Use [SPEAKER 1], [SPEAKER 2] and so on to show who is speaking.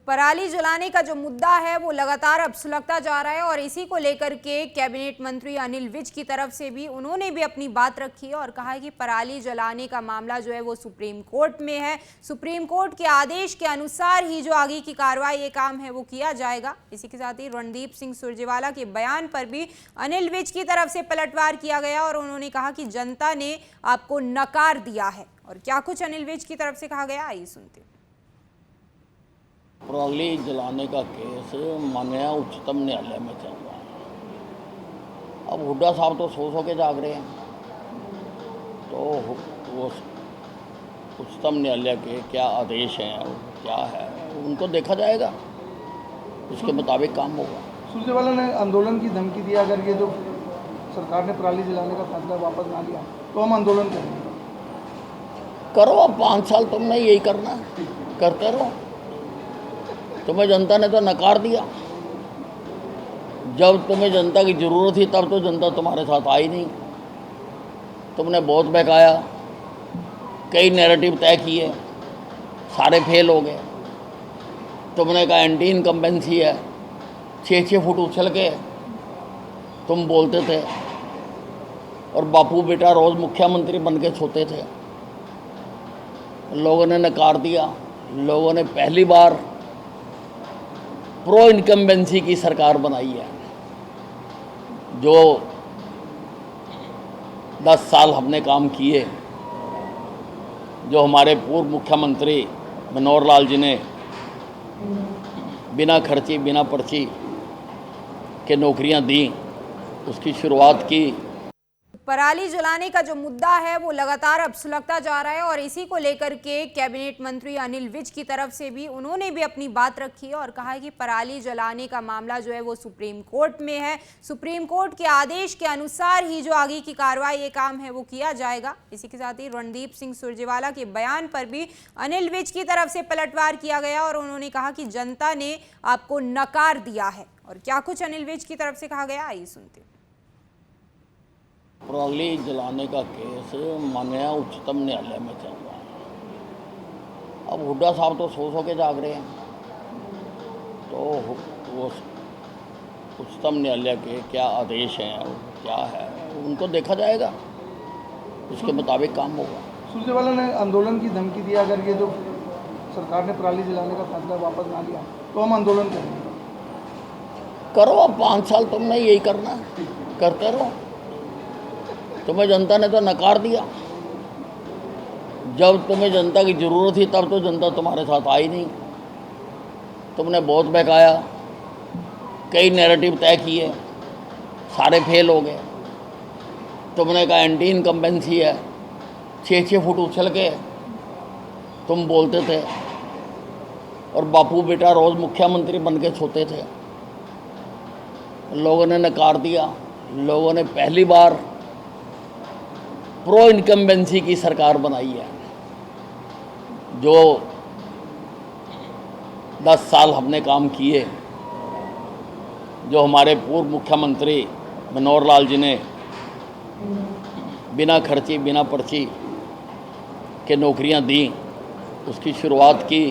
[SPEAKER 1] पराली जलाने का जो मुद्दा है वो लगातार अब सुलगता जा रहा है और इसी को लेकर के कैबिनेट मंत्री अनिल विज की तरफ से भी उन्होंने भी अपनी बात रखी है और कहा है कि पराली जलाने का मामला जो है वो सुप्रीम कोर्ट में है। सुप्रीम कोर्ट के आदेश के अनुसार ही जो आगे की कार्रवाई ये काम है वो किया जाएगा। इसी के साथ ही रणदीप सिंह सुरजेवाला के बयान पर भी अनिल विज की तरफ से पलटवार किया गया और उन्होंने कहा कि जनता ने आपको नकार दिया है। और क्या कुछ अनिल विज की तरफ से कहा गया, आइए सुनते हैं।
[SPEAKER 2] पराली जलाने का केस माननीय उच्चतम न्यायालय में चल रहा है। अब हुड्डा साहब तो सो के जाग रहे हैं, तो वो उच्चतम न्यायालय के क्या आदेश हैं और क्या है उनको देखा जाएगा, उसके मुताबिक काम होगा।
[SPEAKER 3] सुरजेवाला ने आंदोलन की धमकी दिया, अगर ये जो सरकार ने पराली जलाने का फैसला वापस ना लिया तो हम आंदोलन करेंगे।
[SPEAKER 2] करो, अब 5 साल तुमने यही करना, करते रहो। तुम्हें जनता ने तो नकार दिया। जब तुम्हें जनता की ज़रूरत थी तब तो जनता तुम्हारे साथ आई नहीं। तुमने बहुत बहकाया, कई नैरेटिव तय किए, सारे फेल हो गए। तुमने कहा एंटी इनकम्बेंसी है, 6-6 फुट उछल के तुम बोलते थे और बापू बेटा रोज़ मुख्यमंत्री बन के सोते थे। लोगों ने नकार दिया। लोगों ने पहली बार प्रो इनकम्बेंसी की सरकार बनाई है। जो 10 साल हमने काम किए, जो हमारे पूर्व मुख्यमंत्री मनोहर लाल जी ने बिना खर्ची बिना पर्ची के नौकरियां दी, उसकी शुरुआत की।
[SPEAKER 1] पराली जलाने का जो मुद्दा है वो लगातार अब सुलगता जा रहा है और इसी को लेकर के कैबिनेट मंत्री अनिल विज की तरफ से भी उन्होंने भी अपनी बात रखी है और कहा है कि पराली जलाने का मामला जो है वो सुप्रीम कोर्ट में है। सुप्रीम कोर्ट के आदेश के अनुसार ही जो आगे की कार्रवाई ये काम है वो किया जाएगा। इसी के साथ ही रणदीप सिंह सुरजेवाला के बयान पर भी अनिल विज की तरफ से पलटवार किया गया और उन्होंने कहा कि जनता ने आपको नकार दिया है। और क्या कुछ अनिल विज की तरफ से कहा गया, आइए सुनते हैं।
[SPEAKER 2] पराली जलाने का केस माननीय उच्चतम न्यायालय में चल रहा है। अब हुड्डा साहब तो सो के जाग रहे हैं, तो वो उच्चतम न्यायालय के क्या आदेश हैं और क्या है उनको देखा जाएगा, उसके मुताबिक काम होगा।
[SPEAKER 3] सुरजेवाला ने आंदोलन की धमकी दिया, अगर ये जो सरकार ने पराली जलाने का फैसला वापस ना लिया तो हम आंदोलन करेंगे।
[SPEAKER 2] करो, अब 5 साल तुमने यही करना, करते रहो। तुम्हें जनता ने तो नकार दिया। जब तुम्हें जनता की ज़रूरत थी तब तो जनता तुम्हारे साथ आई नहीं। तुमने बहुत बहकाया, कई नैरेटिव तय किए, सारे फेल हो गए। तुमने कहा एंटी इनकम्बेंसी है, 6-6 फुट उछल के तुम बोलते थे और बापू बेटा रोज़ मुख्यमंत्री बन के सोते थे। लोगों ने नकार दिया। लोगों ने पहली बार प्रो इनकम्बेंसी की सरकार बनाई है। जो 10 साल हमने काम किए, जो हमारे पूर्व मुख्यमंत्री मनोहर लाल जी ने बिना खर्ची बिना पर्ची के नौकरियां दी, उसकी शुरुआत की।